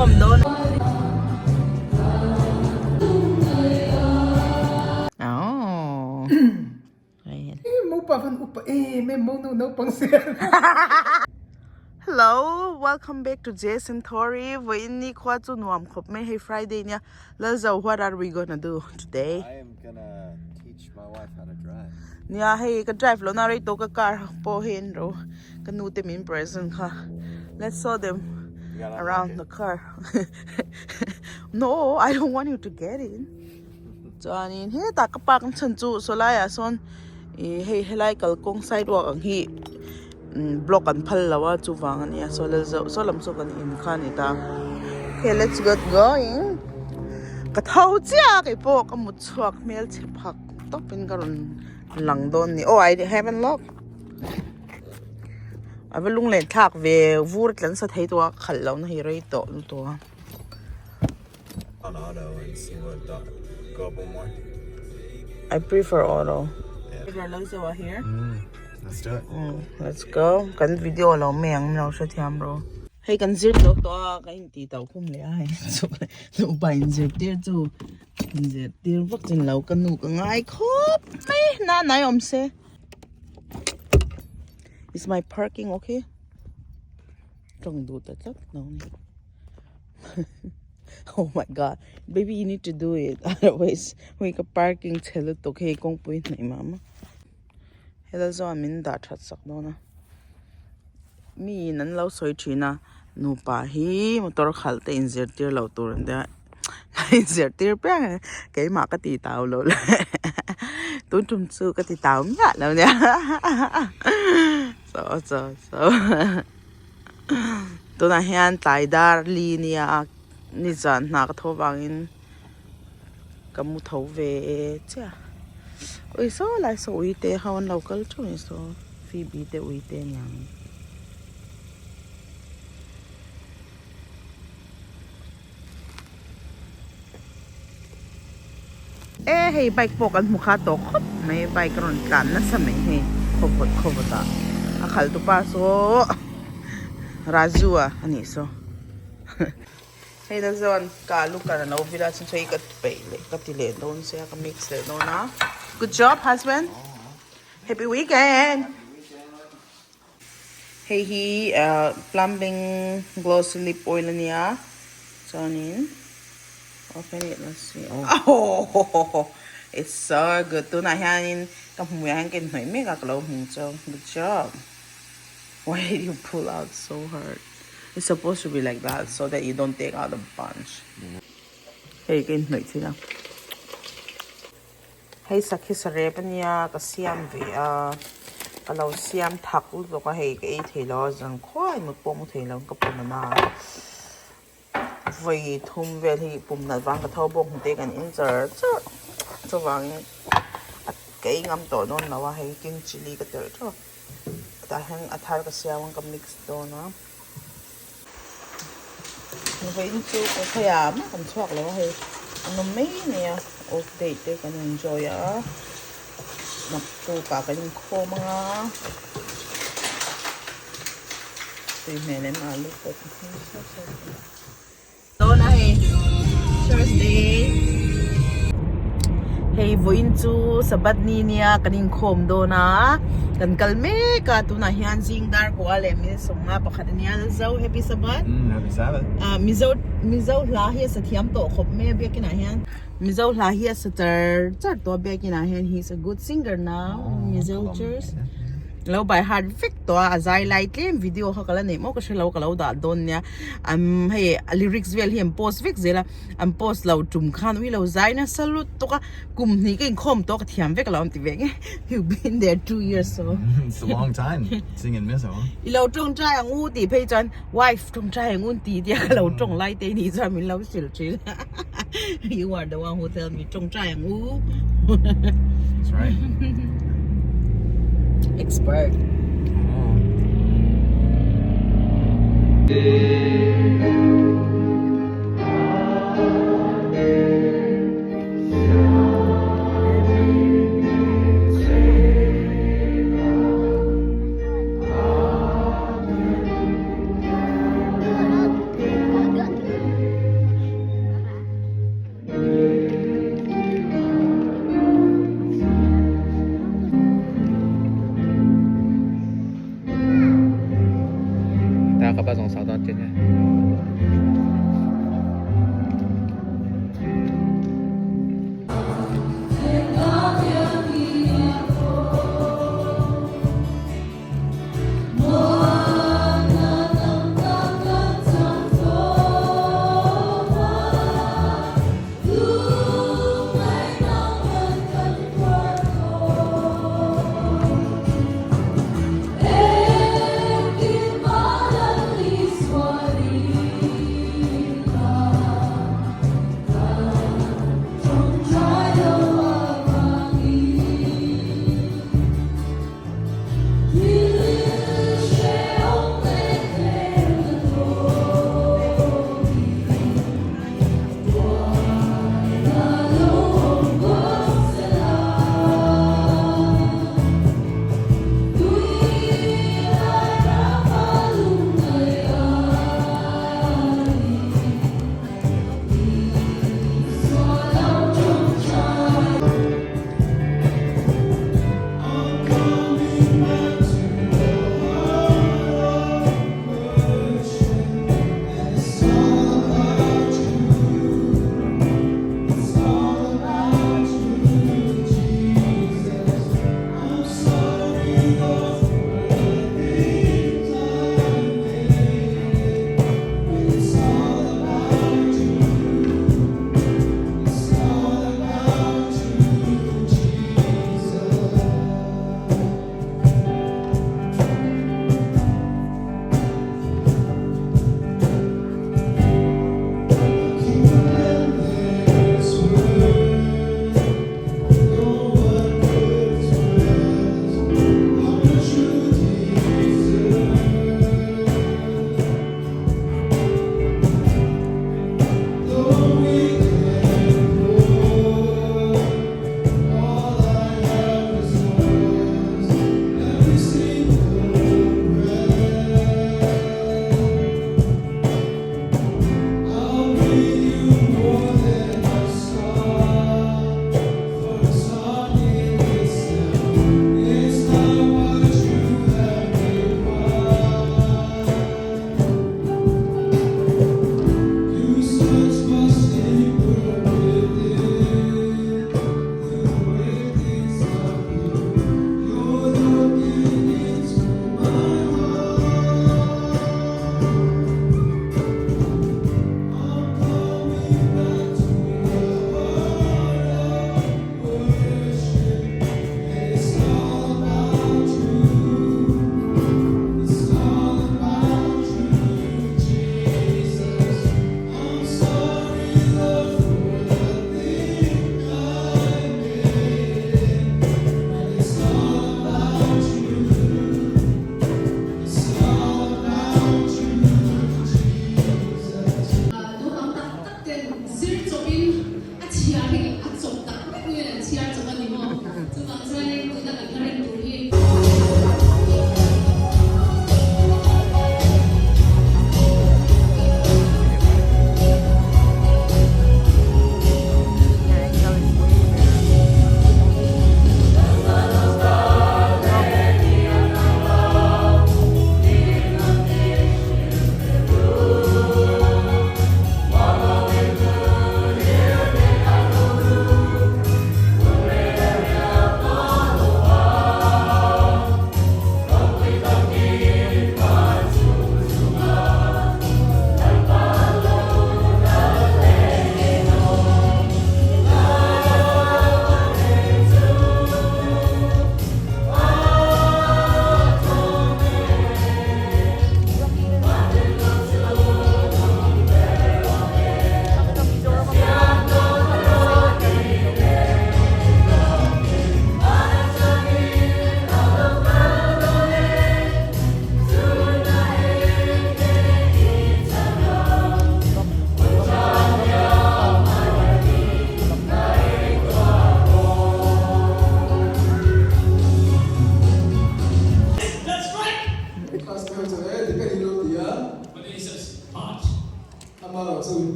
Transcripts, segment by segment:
khom don. Oh. Hello, welcome back to Jason Tori. We're in Nikwatu Nuam Kopme. Hey, Friday, nya. What are we gonna do today? I am gonna teach my wife how to drive. Yeah, hey, ka drive lo na rin to ka car po hin ro. Kanutim in person ka. Let's show them around the car. No, I don't want you to get in. Johnny, hey, ta kapak ang chanchu so laya son. Hey, helai kal kong sidewalk ang hi. Block and pal lawa chu wang niya so lam so kan in khan ita. Okay, let's get going. Kathaw chia kay po kamutsuak mel chipak to pin karon lang don ni. Oh, I haven't locked. I will lung len thak ve vur tlan sa thai to khal law na hi rei to lu to. On auto and see what go up one more. I prefer auto. Yeah. Here. Let's do it. Let's go. Kan video lo meng lo sa thiam ro. Hey kan zir to ka ti tau khum le ai. So no bain zir tir chu. Zir tir vak chin lo kan nu ka ngai khop. Mai na nai om se. Is my parking okay? Trong du ta chak no ni. Oh my god. Baby, you need to do it. Otherwise, we ka parking chelo to ke kong point nai mama. Hela zo amin da that sak no na. Mi nan lo soi thina nu pa hi motor khal te injer tir lo tur nda. Injer tir pa ke ma ka ti taw lo le. Tun tum chu ka ti taw nya lo nya. So. Tu na hian tai dar li nia ni zan na ka tho wangin kamu tho ve cha. Oi so lai so uite hawan local chu so Phoebe te uite nyang. Hey bike po kan mukha to khop may bike ron kan na sa may he khobot ta akal to pa so Razua ani so. Hey da zon kalu kana no vila sin so ikat pe le katile don se ka mix le no na. Good job, husband. Happy weekend. Hey, he plumbing gloss lip oil niya. Johnny. Open it, let's see. Oh, it's so good. Tu na hianin kamuyan kin noi mega glow so. Good job. Why did you pull out so hard? It's supposed to be like that so that you don't take out a bunch. Hey, kin noi sila. Hey sakhi sare pania ka siam ve kalau siam thak u to ka hey ke thelo jang khoi mu pom thelo ka pom na voi thum ve hi pum na wang ka tho bong te kan injer cho wang at ke ngam to don na wa hey king chili ka ter to ta hang athar ka siam ka mix to na voi in chu ko khaya ma kan chok lo hey ano mai ne off day te kan enjoy nakto ka kan ko mga tuy mele malu ko so na hey Thursday hey voin chu sabat ni nia kaning khom do na kan kalme ka tu na hian sing dar ko ale mi songa pakhat nia zo happy sabat Happy Sabbath. mizo la hi sa thiam to khop me be kina hian mizo la hi sa tar to be kina hian he's a good singer now mizo church lo by hard fix to azai light tlem video ha kala ne mo ka shelo kala da don nya hey lyrics vel him post fix zela post lo tum khan wi lo zaina salut to ka kum ni ke khom to ka thiam ve kala on ti ve you've been there 2 years so It's a long time singing Mizo. lo trong trai ang u ti phei chan wife trong trai ang un ti dia lo trong lai te ni cha min lo sil chi you are the one who tell me trong trai ang u That's right. expert jaga.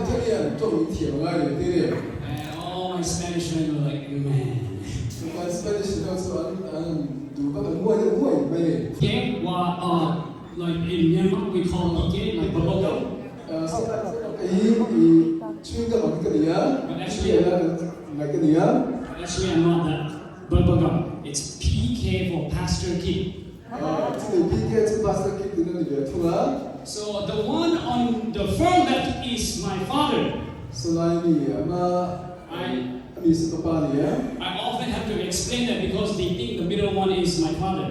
Italian 中文铁外有点点。my Spanish friend were like, man. My Spanish also Okay, like in Myanmar we call it like bubblegum. Actually I'm not that bubblegum. It's PK for Pastor Kid. So the one on the far left is my father. I often have to explain that because they think the middle one is my father.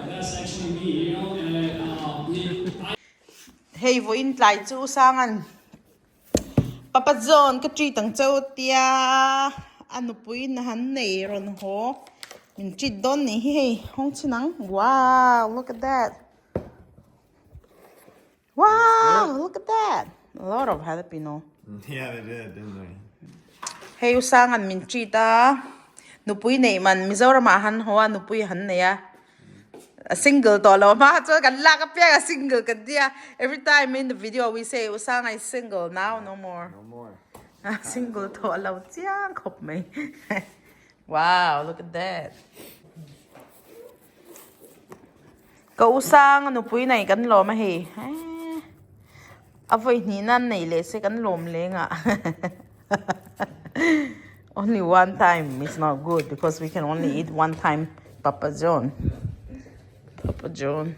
That's actually me, you know. Hey, vô in lại chú sang ăn. Papa John cái truy tầng châu tia. Anh bùi na hắn này rồi hổ. Mình truy đón này hey, không chỉ nắng. Wow, look at that. Wow, look at that. A lot of jalapeno. Yeah, they did, didn't they? Hey, usang an min chi ta. Nupui nei man Mizoram han hoa nupui han nei ya. A single to lo ma cho kan la ka pya a single kan dia. Every time in the video we say usang is single now no more. No more. A single to lo chiang khop mai. Wow, look at that. Ka usang nupui nei kan lo ma he. Avoid ni nan nei le se kan lom le nga. Only one time is not good because we can only eat one time Papa John. Papa John.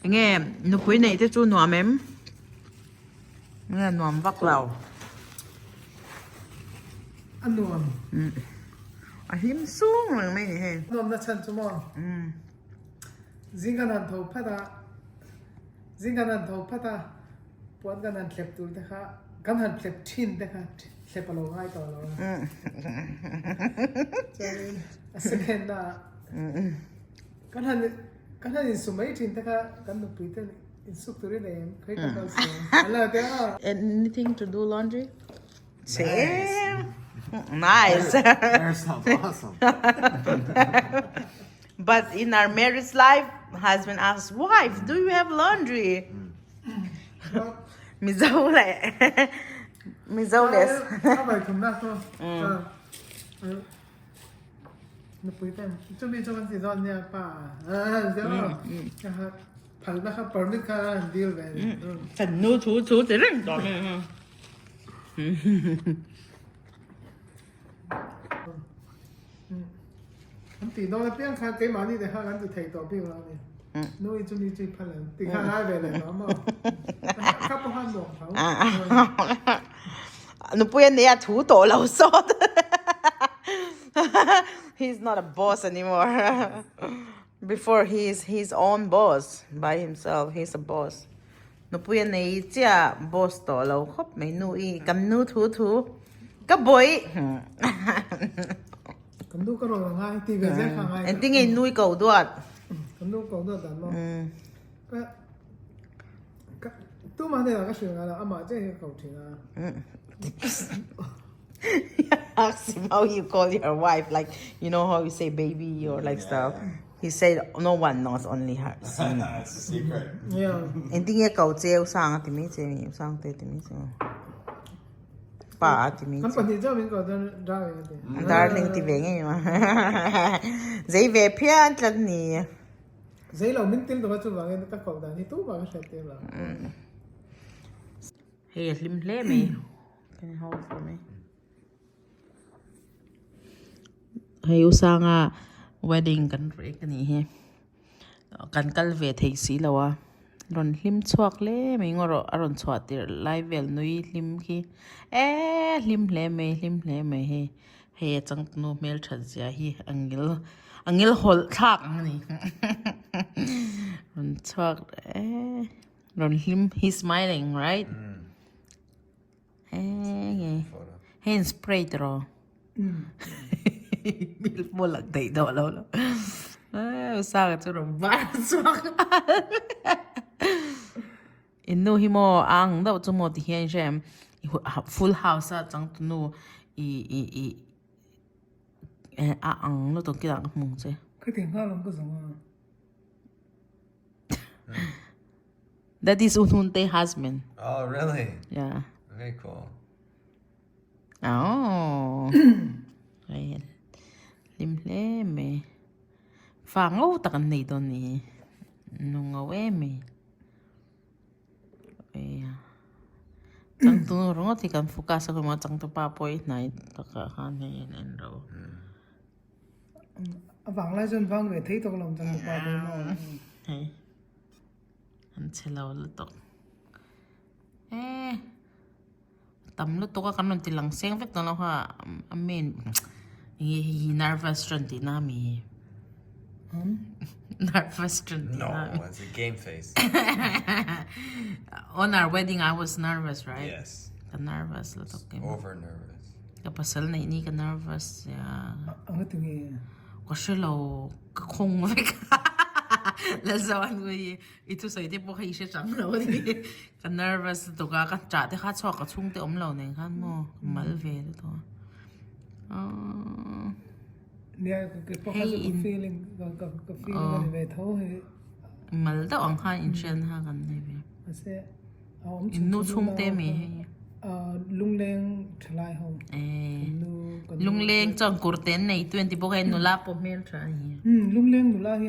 Nghe nó quý này tới chú nòm em. Nghe nòm vắt lầu. Ăn nòm. À hiếm xuống rồi mấy này. Nòm nó chân chú mò. Zinกันหันthầu phát à. Zinกันหันthầu phát à. ปวดกันหันเล็บตัวเด็กค่ะกันหันเล็บชิ้นเด็กค่ะเล็บปลาง่ายต่อเราจะสังเกตนะกันหันอินสุไม่ชิ้นเด็กค่ะกันนุปีเต้นอินสุกตัวเองเคยกันเราเสียอะไรเด้อ Anything to do laundry? Same. Nice. That sounds awesome. But in our marriage life, husband asks, wife, do you have laundry? Mizole. Mizoles. เข้าไปถุงหน้าก็นุปีเต้นจะมีจะมันสีดอนเนี่ยป่าเดี๋ยวนะครับผักนะครับปนิกาดีเลย Thành nu chú chỉ rất đỏ. มันตีน้องเปี้ยงคาเกมานี่แต่ข้ากันจะไถ่ต่อพี่เราเนี่ยนู้นจุนี่จุพันเลยตีข้าง่ายไปเลยน้องมั้งข้าพหันหลงเขา Nó buen này thủ tổ lâu sốt. He's not a boss anymore. Before he's his own boss by himself. He's a boss. Nó buen này chia boss tổ lâu khóc mấy nuôi cầm nu thủ cái bội. Cầm đu cái rồi ngay thì về sẽ khang ngay. Anh tiếng anh nuôi cầu đuột. Cầm đu cầu đuột đàn lo. Cái tu mà này là cái chuyện là mà chứ cầu chuyện à. Ask him how you call your wife, like you know how you say baby or like stuff. He said no one knows, only her. That's a secret. Yeah. Anh tiếng anh cầu treo sang thì mới treo, sang thì mới treo. Bà thì mới. Hắn còn thì cho mình còn ra về cái. Darling thì về ngay mà. Giấy về phiền lần nè. Giấy là mình tìm được cho vào cái cầu đàn thì tú vào cái sợi tiền là. Hey, lim lem me. Can you hold for me? Hey, Usanga wedding kan re kan ni he. Kan kal ve thei si lawa. Ron lim chuak le me ngoro aron chuat tir live vel nui lim ki. Lim le me he. He chang nu mel that zia hi angil hol thak ni. Ron chuak ron lim he's smiling, right? Hand spray draw. Mil mo lang tayo daw lo. Usaha ka ito baswak. Inu himo ang daw tumo tiyan siya full house at ang tuno ang no tong kita mong siya cái tiếng Nga lòng cái gì mà That is Usangtea's husband. Oh, really? Yeah. Very cool. Oh. Ayan. Limlem eh. Fangaw takan na ito ni. Nung awem eh. Ayan. Tang tunurong at ikan fukas ako mga tang tupapoy na itakahanin and raw. vắng lại dân vắng về thấy tôi lòng chẳng được bao nhiêu mà Hey. Ang silaw lutok. Eh. Tam lutok ka kanon tilang seng fek na ka. I mean, he nervous rin tinami. Nervous rin No, tinami. it's a game face. On our wedding, I was nervous, right? Yes. Ka nervous lutok kayo. Over nervous. Kapasal na ini ka nervous. Yeah. ang cái tiếng Kasi law, kakong fek. Lazawan mo ito sa iti po kayo siya siyang law. Ka nervous ito ka. Ka chate ka chwa ka chung te omlaw na kan mo. Malve ito. nè cái cái feeling cái feeling này về thấu thì Mal daw ang han in siya ha kan nebe. mà sẽ ông Inu chung te me. lung lên trở lại không Eh. nu còn Lung leng chong kurten na 20 po kayo nula po mel siya. lung lên đủ la hi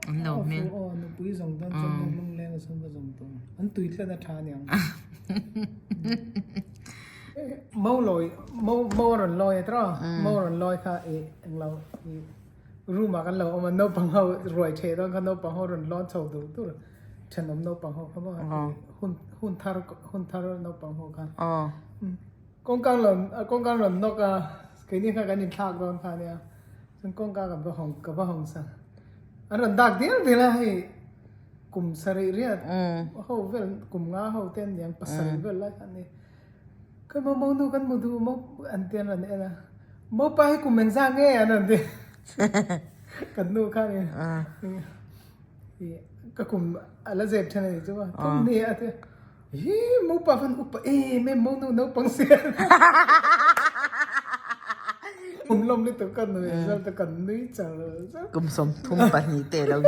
Ang law mel. nó quý dòng tan chân lung lên ở sông cái dòng tung anh tùy theo là thà nhàng mâu rồi lôi đó mâu rồi lôi kha anh lâu ru mà cái lâu mà nấu bằng hậu rồi chế đó cái nấu bằng hậu rồi lót sầu đủ tôi chân ông nấu bằng hậu không có hun thar nấu bằng hậu cả Oh. con cá lần nó cái này cái này thạc đó cái nàyซึ่งcon cáกับhồng sang anh lần đặc điểm thì là hay cùng sari riết hậu về cùng ngã hậu tên yang pasari về lại cái này cái mau nu mau anh tên là này là mau phải cùng mình sang nghe anh đi cần nu cái này cái cùng là dẹp thế này chứ mà không nè thế hi mau phải phân up mấy mau nu nấu bằng xe lom lên tụi cần rồi sao tụi cần núi chờ Kum som thum pa ni te lang.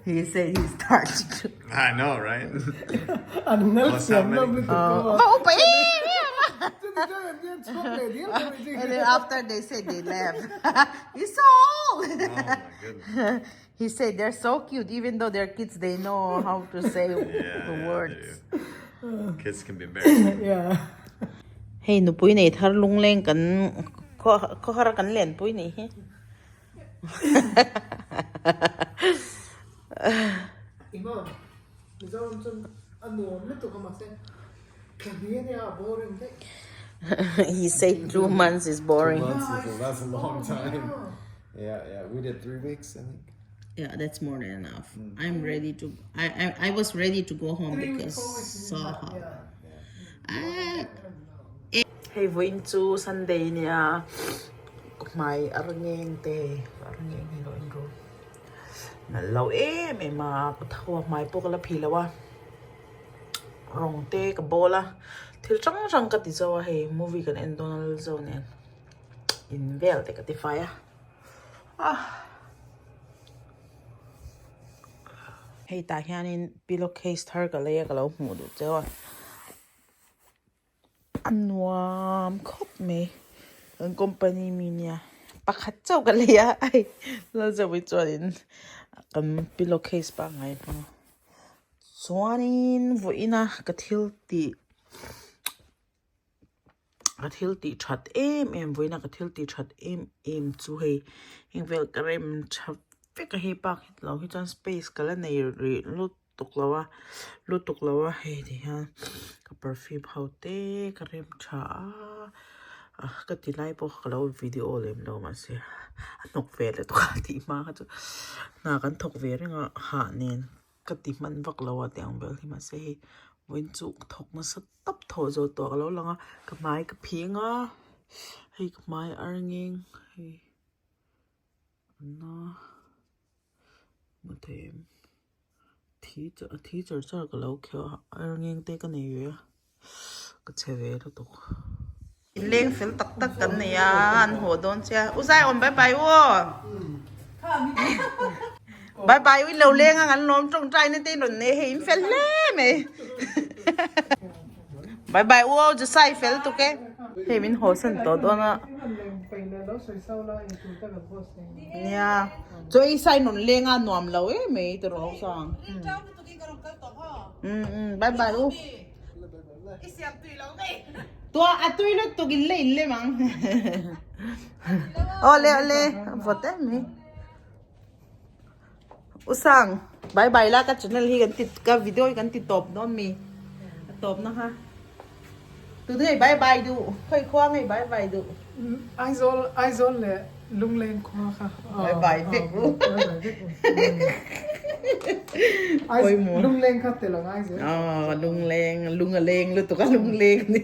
He said he started. I know, right? anh nói xem lom lên tụi con Oh, pa And And then after they said they left. He's so old. Oh my goodness. He said they're so cute, even though they're kids, they know how to say the words. They do. Kids can be embarrassing. yeah Hey, no pui nei thar lung leng kan ko har kan len pui nei he. Iman Mizoram Zin anh muốn lên tụi con mà xem cái này này boring thế He said 2 months is boring. That's a long time. Yeah. We did 3 weeks, I think. Yeah, that's more than enough. I'm ready to. I was ready to go home because so hot. Hey, going to Sunday niya. May arangeng te, arangeng hilo. Nalaw may mga kutawa may po kalapilawa. Rong te kabola. Til chang ka tisawa hey movie kan endonal zone yan. Invel te katifaya. Hey, ta hianin pillowcase thar ka leya ka lo mu du chawa. Anwam khop me. Ang company mi niya. Pakhat chaw ka leya ay la zawi chuanin kan pillowcase pa ngai pa. Chuanin voina kathil ti chat voina kathil ti chat chu hei ingvel karem chha Fika hi bakit law hi chan space kala nei ri lutuk lawa hei di ha ka perfume haute ka rem cha ka tilai po ka law video lem law ma se anok vele to ka ti ma ka na kan thok ve ringa ha nen ka ti man vak lawa tiang bel hi ma se hi wen chu thok na sa tap tho zo to ka law langa ka mai ka phinga hei ka mai arnging hei na Matem teacher char ka lo kyo arngeng te ka nei ya ka cheve lo to leng fel tak tak kan ne ya an ho don cha usai on bye bye wo bye bye với lâu lên ngắn nón trong trai nên tên đồn này hình phèn lé mày bye bye wow just sai phèn tụi cái thì mình hồ sân tốt đó nè nha cho ý sai nón lên ngắn nón lâu ấy mày từ đó sang bye bye u tua tui lo tụi cái lên lên mang ole vợ thế mày Usang, bye bye lah kat channel hi kan tit ka video kan tit top non mi. Top na ha. Tu dei bye bye du. Khoi khoang ai bye bye du. ai zol le lung lên khoa kha. Bye bye big du. Ai lung lên khát te lo ngai je. Lung leng lu tu ka lung leng ni.